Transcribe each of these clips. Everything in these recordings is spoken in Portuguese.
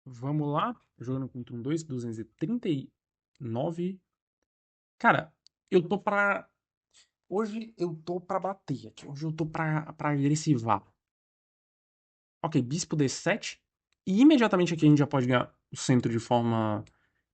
Vamos lá, jogando contra um 239. Cara, eu tô pra. Hoje eu tô pra bater aqui. Hoje eu tô pra agressivar. Ok, bispo D7. E imediatamente aqui a gente já pode ganhar o centro de forma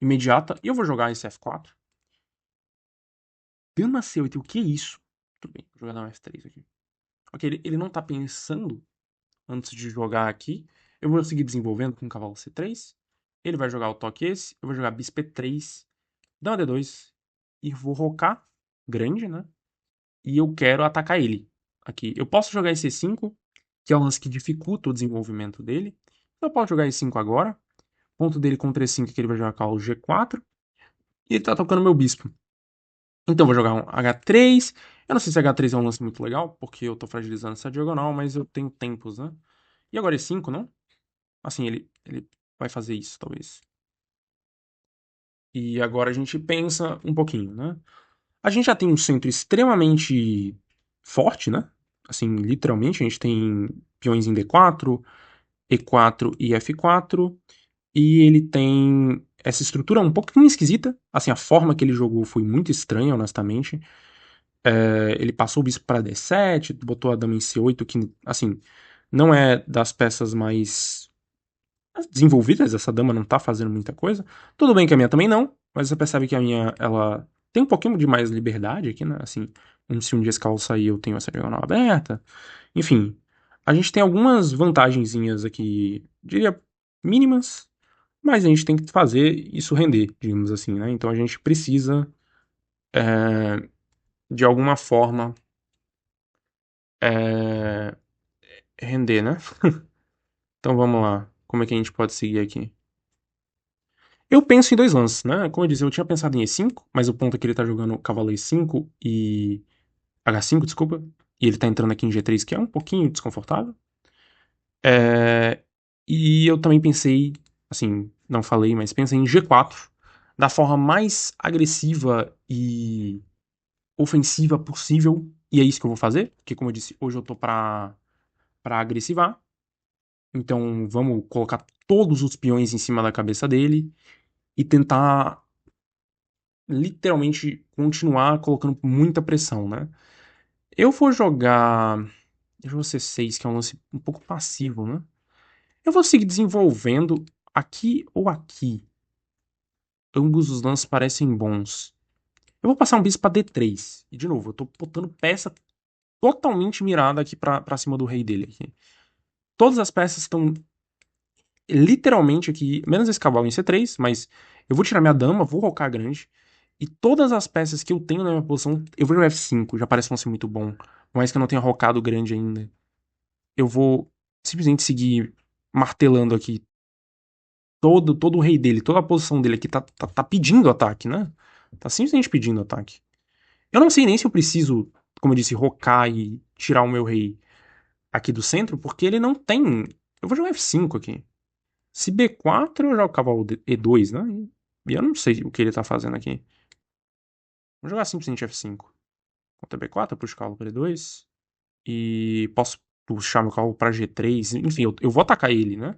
imediata. E eu vou jogar esse F4. Dama C8, o que é isso? Tudo bem, vou jogar dama F3 aqui. Ok, ele não tá pensando antes de jogar aqui. Eu vou seguir desenvolvendo com o cavalo C3. Ele vai jogar o toque esse. Eu vou jogar bispo E3. Dama D2 e vou rocar grande, né? E eu quero atacar ele aqui. Eu posso jogar esse E5, que é um lance que dificulta o desenvolvimento dele. Eu posso jogar E5 agora. Ponto dele contra E5 é que ele vai jogar cavalo G4. E ele tá tocando meu bispo. Então eu vou jogar um H3. Eu não sei se H3 é um lance muito legal, porque eu tô fragilizando essa diagonal, mas eu tenho tempos, né? E agora E5, não? Assim, ele vai fazer isso, talvez. E agora a gente pensa um pouquinho, né? A gente já tem um centro extremamente forte, né? Assim, literalmente, a gente tem peões em D4, E4 e F4, e ele tem essa estrutura um pouquinho esquisita. Assim, a forma que ele jogou foi muito estranha, honestamente. Ele passou o bispo para D7, botou a dama em C8, que, assim, não é das peças mais desenvolvidas, essa dama não tá fazendo muita coisa. Tudo bem que a minha também não, mas você percebe que a minha, ela tem um pouquinho de mais liberdade aqui, né? Assim, se um dia esse cavalo sair, eu tenho essa diagonal aberta. Enfim, a gente tem algumas vantagenzinhas aqui, diria mínimas, mas a gente tem que fazer isso render, digamos assim, né? Então a gente precisa, de alguma forma, é, render, né? Então vamos lá. Como é que a gente pode seguir aqui? Eu penso em dois lances, né? Como eu disse, eu tinha pensado em E5, mas o ponto é que ele tá jogando cavalo E5 e H5, desculpa, e ele tá entrando aqui em G3, que é um pouquinho desconfortável. É, E eu também pensei, assim, não falei, mas pensei em G4, da forma mais agressiva e ofensiva possível, e é isso que eu vou fazer, porque como eu disse, hoje eu tô pra agressivar. Então vamos colocar todos os peões em cima da cabeça dele e tentar literalmente continuar colocando muita pressão, né? Eu vou jogar. Deixa eu ser 6, que é um lance um pouco passivo, né? Eu vou seguir desenvolvendo aqui ou aqui. Ambos os lances parecem bons. Eu vou passar um bispo pra D3. E de novo, eu tô botando peça totalmente mirada aqui pra cima do rei dele aqui. Todas as peças estão literalmente aqui, menos esse cavalo em C3, mas eu vou tirar minha dama, vou rocar grande. E todas as peças que eu tenho na minha posição, eu vou no F5, já parece um lance muito bom. Por mais que eu não tenha rocado grande ainda. Eu vou simplesmente seguir martelando aqui todo o rei dele, toda a posição dele aqui tá pedindo ataque, né? Tá simplesmente pedindo ataque. Eu não sei nem se eu preciso, como eu disse, rocar e tirar o meu rei aqui do centro, porque ele não tem. Eu vou jogar F5 aqui. Se B4, eu jogo cavalo E2, né? E eu não sei o que ele tá fazendo aqui. Vou jogar simplesmente F5. Contra B4, eu puxo o cavalo para E2. E posso puxar meu cavalo pra G3. Enfim, eu vou atacar ele, né?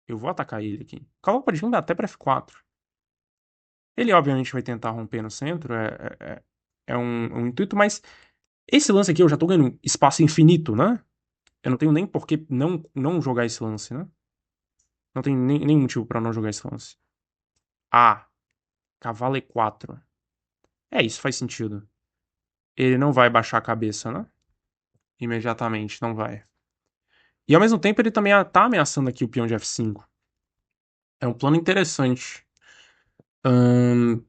Eu vou atacar ele aqui. O cavalo pode vir até pra F4. Ele, obviamente, vai tentar romper no centro. É um intuito, mas esse lance aqui eu já tô ganhando espaço infinito, né? Eu não tenho nem por que não jogar esse lance, né? Não tem nem motivo pra não jogar esse lance. Ah, cavalo E4. É, isso faz sentido. Ele não vai baixar a cabeça, né? Imediatamente, não vai. E ao mesmo tempo ele também tá ameaçando aqui o peão de F5. É um plano interessante. Ahn,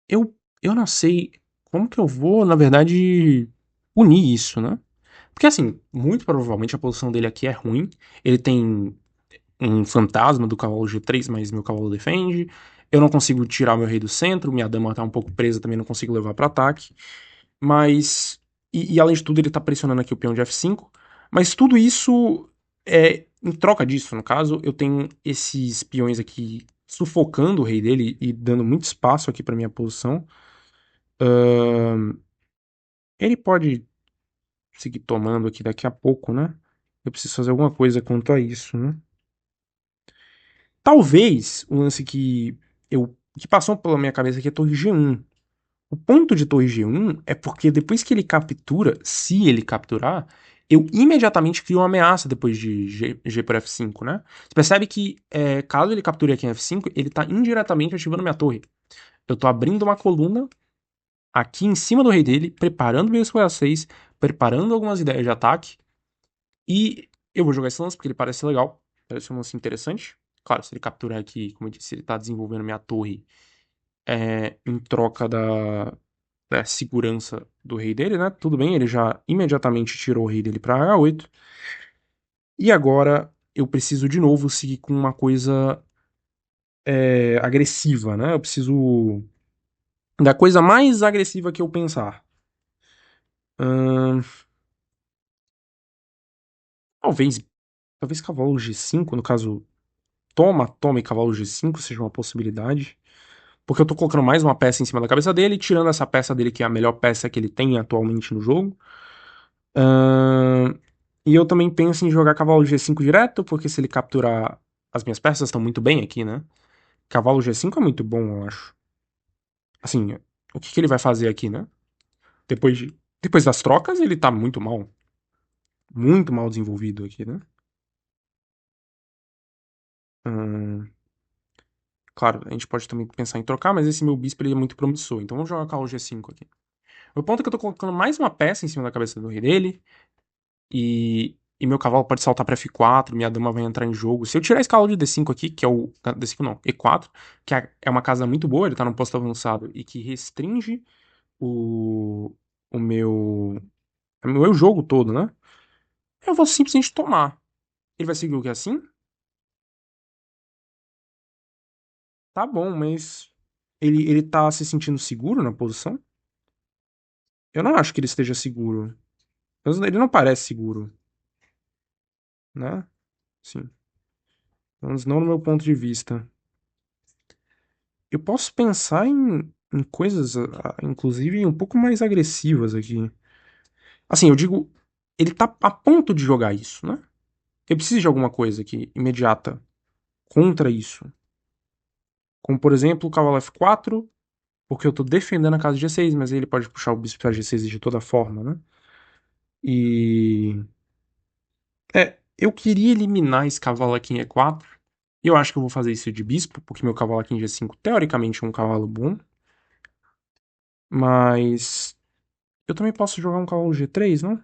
eu não sei como que eu vou, na verdade, unir isso, né? Porque assim, muito provavelmente a posição dele aqui é ruim. Ele tem um fantasma do cavalo G3, mas meu cavalo defende. Eu não consigo tirar meu rei do centro, minha dama tá um pouco presa, também não consigo levar para ataque. Mas. E além de tudo, ele tá pressionando aqui o peão de F5. Mas tudo isso é. Em troca disso, no caso, eu tenho esses peões aqui sufocando o rei dele e dando muito espaço aqui para minha posição. Ahn, ele pode seguir tomando aqui daqui a pouco, né? Eu preciso fazer alguma coisa quanto a isso, né? Talvez o lance que passou pela minha cabeça aqui é torre G1. O ponto de torre G1 é porque depois que ele captura, se ele capturar, eu imediatamente crio uma ameaça depois de G por F5, né? Você percebe que caso ele capture aqui em F5, ele tá indiretamente ativando minha torre. Eu tô abrindo uma coluna aqui em cima do rei dele, preparando meu escolha 6, preparando algumas ideias de ataque, e eu vou jogar esse lance porque ele parece legal, parece um lance interessante. Claro, se ele capturar aqui, como eu disse, ele tá desenvolvendo minha torre em troca da segurança do rei dele, né? Tudo bem, ele já imediatamente tirou o rei dele pra H8. E agora eu preciso de novo seguir com uma coisa agressiva, né? Eu preciso da coisa mais agressiva que eu pensar. Ahn, talvez, talvez cavalo G5, no caso, toma e cavalo G5 seja uma possibilidade. Porque eu tô colocando mais uma peça em cima da cabeça dele, tirando essa peça dele que é a melhor peça que ele tem atualmente no jogo. Ahn, e eu também penso em jogar cavalo G5 direto, porque se ele capturar. As minhas peças estão muito bem aqui, né? Cavalo G5 é muito bom, eu acho. Assim, o que que ele vai fazer aqui, né? Depois das trocas, ele tá muito mal. Muito mal desenvolvido aqui, né? Hum, claro, a gente pode também pensar em trocar, mas esse meu bispo ele é muito promissor. Então vamos jogar cavalo G5 aqui. O ponto é que eu tô colocando mais uma peça em cima da cabeça do rei dele. E meu cavalo pode saltar pra F4, minha dama vai entrar em jogo. Se eu tirar esse cavalo de D5 aqui, que é o. D5 não, E4, que é uma casa muito boa, ele tá num posto avançado e que restringe o, o meu jogo todo, né? Eu vou simplesmente tomar. Ele vai seguir o que é assim? Tá bom, mas ele tá se sentindo seguro na posição? Eu não acho que ele esteja seguro. Ele não parece seguro, né? Sim. Pelo menos não no meu ponto de vista. Eu posso pensar em coisas, inclusive, um pouco mais agressivas aqui. Assim, eu digo, ele tá a ponto de jogar isso, né? Eu preciso de alguma coisa aqui, imediata, contra isso. Como, por exemplo, o cavalo F4, porque eu tô defendendo a casa G6, mas aí ele pode puxar o bispo pra G6 de toda forma, né? E. Eu queria eliminar esse cavalo aqui em E4. E eu acho que eu vou fazer isso de bispo, porque meu cavalo aqui em G5 teoricamente é um cavalo bom. Mas eu também posso jogar um cavalo G3, não?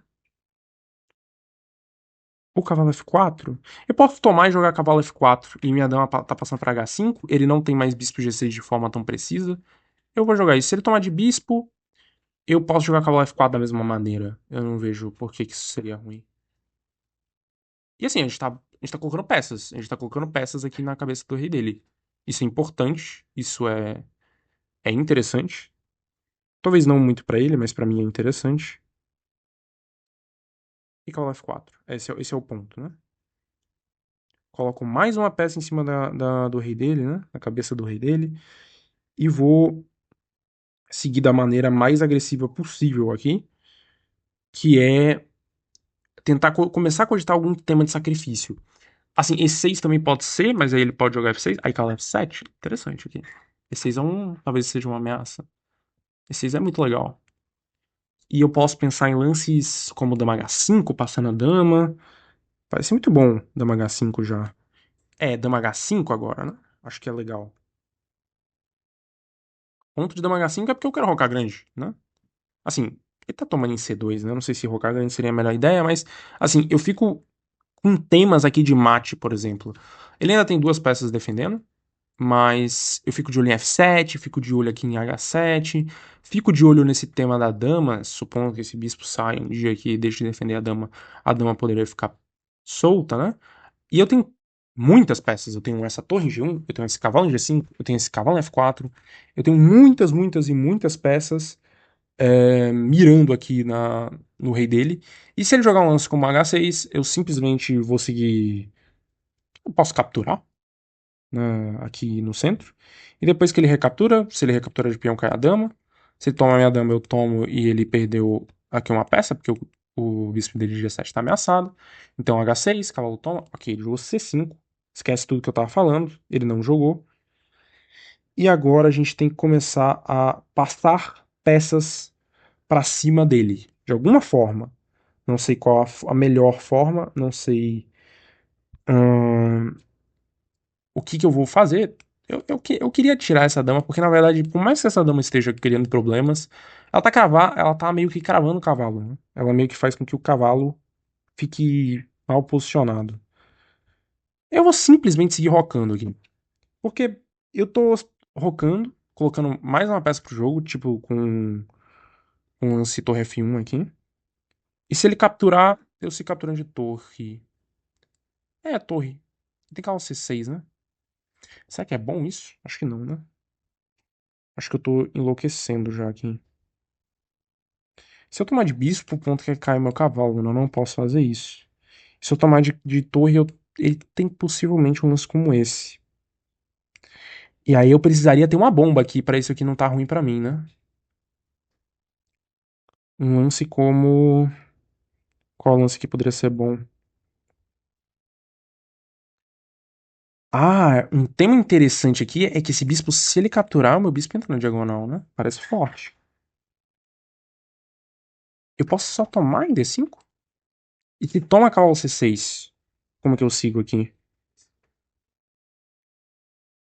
O cavalo F4? Eu posso tomar e jogar cavalo F4 e minha dama tá passando pra H5. Ele não tem mais bispo G6 de forma tão precisa. Eu vou jogar isso. Se ele tomar de bispo, eu posso jogar cavalo F4 da mesma maneira. Eu não vejo por que isso seria ruim. E assim, a gente tá colocando peças. A gente tá colocando peças aqui na cabeça do rei dele. Isso é importante. Isso é interessante. Talvez não muito pra ele, mas pra mim é interessante. E cavalo F4. Esse é o ponto, né? Coloco mais uma peça em cima do rei dele, né? Na cabeça do rei dele. E vou seguir da maneira mais agressiva possível aqui, que é tentar começar a cogitar algum tema de sacrifício. Assim, E6 também pode ser, mas aí ele pode jogar F6, aí cala F7. Interessante aqui. E6 talvez seja uma ameaça. E6 é muito legal. E eu posso pensar em lances como dama H5, passando a dama. Parece muito bom dama H5 já. Dama H5 agora, né? Acho que é legal. Ponto de dama H5 é porque eu quero rocar grande, né? Assim, ele tá tomando em C2, né? Não sei se rocar grande seria a melhor ideia, mas, assim, eu fico com temas aqui de mate, por exemplo. Ele ainda tem duas peças defendendo, mas eu fico de olho em F7, fico de olho aqui em H7, fico de olho nesse tema da dama, supondo que esse bispo saia um dia que deixe de defender a dama poderia ficar solta, né? E eu tenho muitas peças. Eu tenho essa torre em G1, eu tenho esse cavalo em G5, eu tenho esse cavalo em F4. Eu tenho muitas, muitas e muitas peças mirando aqui no rei dele. E se ele jogar um lance como H6, eu simplesmente vou seguir. Eu posso capturar, né, aqui no centro. E depois que ele recaptura, se ele recaptura de peão, cai a dama. Se ele toma a minha dama, eu tomo e ele perdeu aqui uma peça, porque o bispo dele de G7 está ameaçado. Então H6, cavalo toma. Ok, ele jogou C5. Esquece tudo que eu tava falando, ele não jogou. E agora a gente tem que começar a passar peças pra cima dele, de alguma forma. Não sei qual a melhor forma, não sei hum, o que que eu vou fazer. Eu queria tirar essa dama, porque na verdade, por mais que essa dama esteja criando problemas, ela tá meio que cravando o cavalo, né? Ela meio que faz com que o cavalo fique mal posicionado. Eu vou simplesmente seguir rocando aqui. Porque eu tô rocando, colocando mais uma peça pro jogo, tipo com um lance torre F1 aqui. E se ele capturar, eu sigo capturando de torre. É, torre. Tem cavalo C6, né? Será que é bom isso? Acho que não, né? Acho que eu tô enlouquecendo já aqui. Se eu tomar de bispo, o ponto que cai meu cavalo, eu não posso fazer isso. Se eu tomar de torre, ele tem possivelmente um lance como esse. E aí eu precisaria ter uma bomba aqui pra isso aqui não tá ruim pra mim, né? Um lance como. Qual lance que poderia ser bom? Ah, um tema interessante aqui é que esse bispo, se ele capturar, o meu bispo entra na diagonal, né? Parece forte. Eu posso só tomar em D5? E se toma cavalo C6? Como é que eu sigo aqui?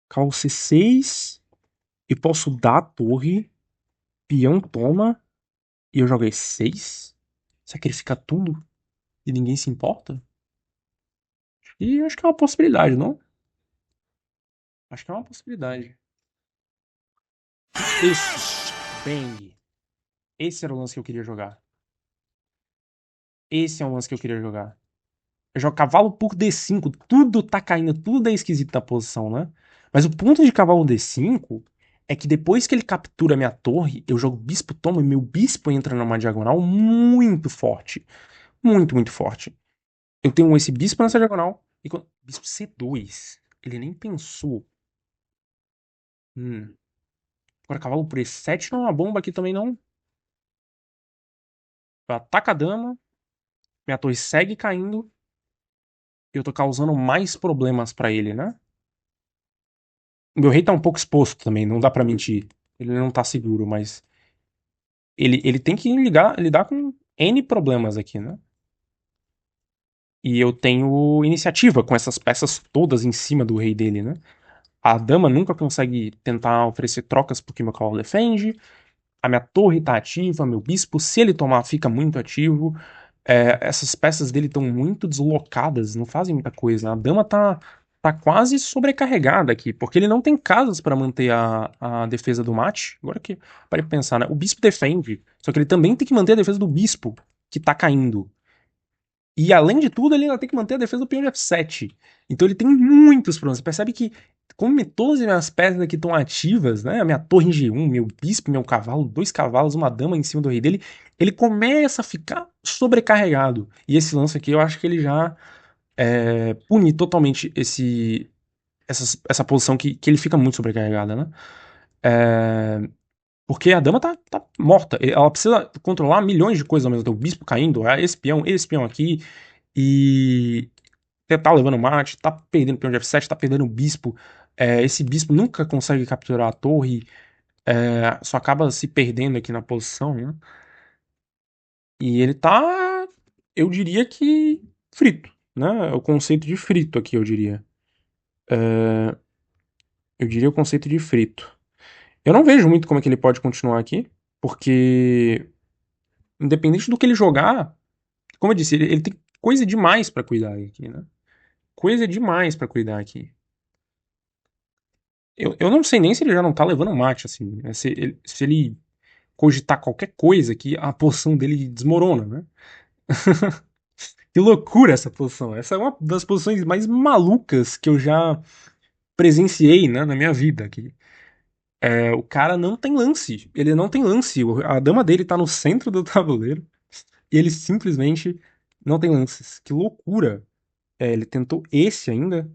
Cavalo C6. E posso dar a torre. Peão toma. E eu jogo E6? Será que ele fica tudo? E ninguém se importa? E eu acho que é uma possibilidade, não? Acho que é uma possibilidade. Isso. Bang. Esse era o lance que eu queria jogar. Esse é o lance que eu queria jogar. Eu jogo cavalo por D5, tudo tá caindo, tudo é esquisito da posição, né? Mas o ponto de cavalo D5 é que depois que ele captura minha torre, eu jogo bispo toma e meu bispo entra numa diagonal muito forte. Muito, muito forte. Eu tenho esse bispo nessa diagonal e bispo C2. Ele nem pensou. Hum. Agora cavalo por E7 não é uma bomba aqui também não. Ataca a dama, minha torre segue caindo e eu tô causando mais problemas pra ele, né? Meu rei tá um pouco exposto também, não dá pra mentir. Ele não tá seguro, mas ele tem que lidar com N problemas aqui, né? E eu tenho iniciativa com essas peças todas em cima do rei dele, né? A dama nunca consegue tentar oferecer trocas porque meu cavalo defende. A minha torre tá ativa, meu bispo, se ele tomar, fica muito ativo. Essas peças dele estão muito deslocadas, não fazem muita coisa. A dama tá quase sobrecarregada aqui, porque ele não tem casas para manter a defesa do mate. Agora que parei pra pensar, né? O bispo defende, só que ele também tem que manter a defesa do bispo, que tá caindo. E além de tudo, ele ainda tem que manter a defesa do peão de F7. Então ele tem muitos problemas. Você percebe que, como todas as minhas peças aqui estão ativas, né? A minha torre em G1, meu bispo, meu cavalo, dois cavalos, uma dama em cima do rei dele, ele começa a ficar sobrecarregado. E esse lance aqui, eu acho que ele já pune totalmente essa posição que ele fica muito sobrecarregada, né? É, porque a dama tá morta. Ela precisa controlar milhões de coisas ao mesmo tempo. O bispo caindo, esse peão aqui. E tá levando mate, tá perdendo peão de F7, tá perdendo o bispo. Esse bispo nunca consegue capturar a torre, só acaba se perdendo aqui na posição, né? E ele tá, eu diria que frito, né? É o conceito de frito aqui, eu diria. Eu diria o conceito de frito. Eu não vejo muito como é que ele pode continuar aqui, porque independente do que ele jogar, como eu disse, ele tem coisa demais pra cuidar aqui, né? Coisa demais pra cuidar aqui. Eu não sei nem se ele já não tá levando mate, assim. Né? Se ele cogitar qualquer coisa que a posição dele desmorona, né? Que loucura essa posição. Essa é uma das posições mais malucas que eu já presenciei, né, na minha vida. O cara não tem lance. Ele não tem lance. A dama dele tá no centro do tabuleiro e ele simplesmente não tem lances. Que loucura. Ele tentou esse ainda,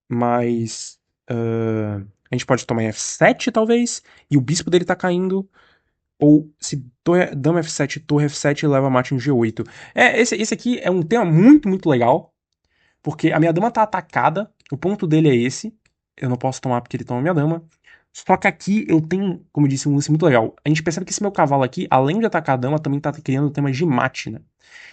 mas a gente pode tomar F7, talvez, e o bispo dele tá caindo. Ou se dama F7, torre F7 leva mate em G8. Esse aqui é um tema muito, muito legal. Porque a minha dama tá atacada, o ponto dele é esse. Eu não posso tomar porque ele toma minha dama. Só que aqui eu tenho, como eu disse, um lance muito legal. A gente percebe que esse meu cavalo aqui, além de atacar a dama, também tá criando temas de mate, né?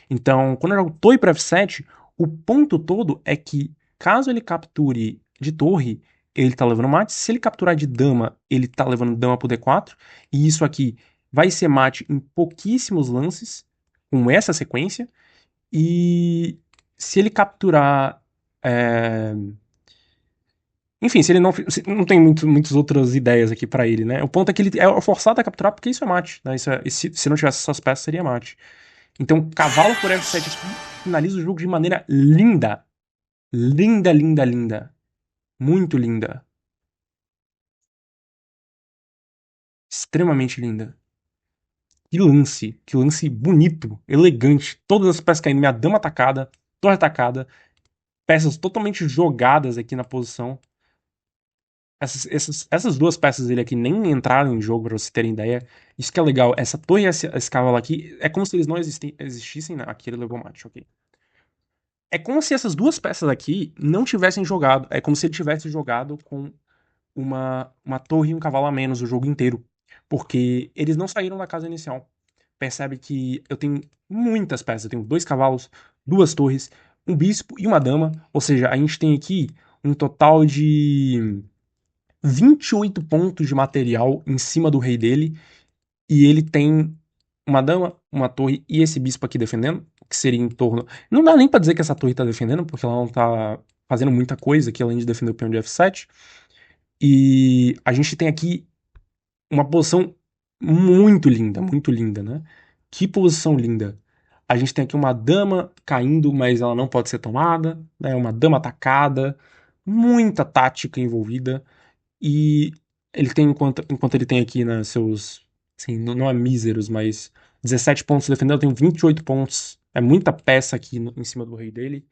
Então, quando eu jogo torre para F7, o ponto todo é que, caso ele capture de torre, ele tá levando mate. Se ele capturar de dama, ele tá levando dama pro D4. E isso aqui vai ser mate em pouquíssimos lances, com essa sequência. E se ele capturar. é, Enfim, se ele não. Não tem muitas outras ideias aqui pra ele, né? O ponto é que ele é forçado a capturar porque isso é mate, né? Se não tivesse essas peças, seria mate. Então, cavalo por F7 aqui finaliza o jogo de maneira linda. Linda, linda, linda. Muito linda. Extremamente linda. Que lance bonito, elegante. Todas as peças caindo, minha dama atacada, torre atacada, peças totalmente jogadas aqui na posição. Essas duas peças dele aqui nem entraram em jogo, pra vocês terem ideia. Isso que é legal. Essa torre e esse cavalo aqui é como se eles não existissem. Né? Aqui ele levou mate, ok. É como se essas duas peças aqui não tivessem jogado. É como se ele tivesse jogado com uma torre e um cavalo a menos o jogo inteiro. Porque eles não saíram da casa inicial. Percebe que eu tenho muitas peças. Eu tenho dois cavalos, duas torres, um bispo e uma dama. Ou seja, a gente tem aqui um total de 28 pontos de material em cima do rei dele. E ele tem uma dama, uma torre e esse bispo aqui defendendo, que seria em torno. Não dá nem pra dizer que essa torre tá defendendo, porque ela não tá fazendo muita coisa aqui além de defender o peão de F7. E a gente tem aqui uma posição muito linda, né? Que posição linda. A gente tem aqui uma dama caindo, mas ela não pode ser tomada, né? Uma dama atacada, muita tática envolvida. E ele tem, enquanto ele tem aqui, né, seus. Assim, não é míseros, mas 17 pontos defendendo, eu tenho 28 pontos. É muita peça aqui em cima do rei dele.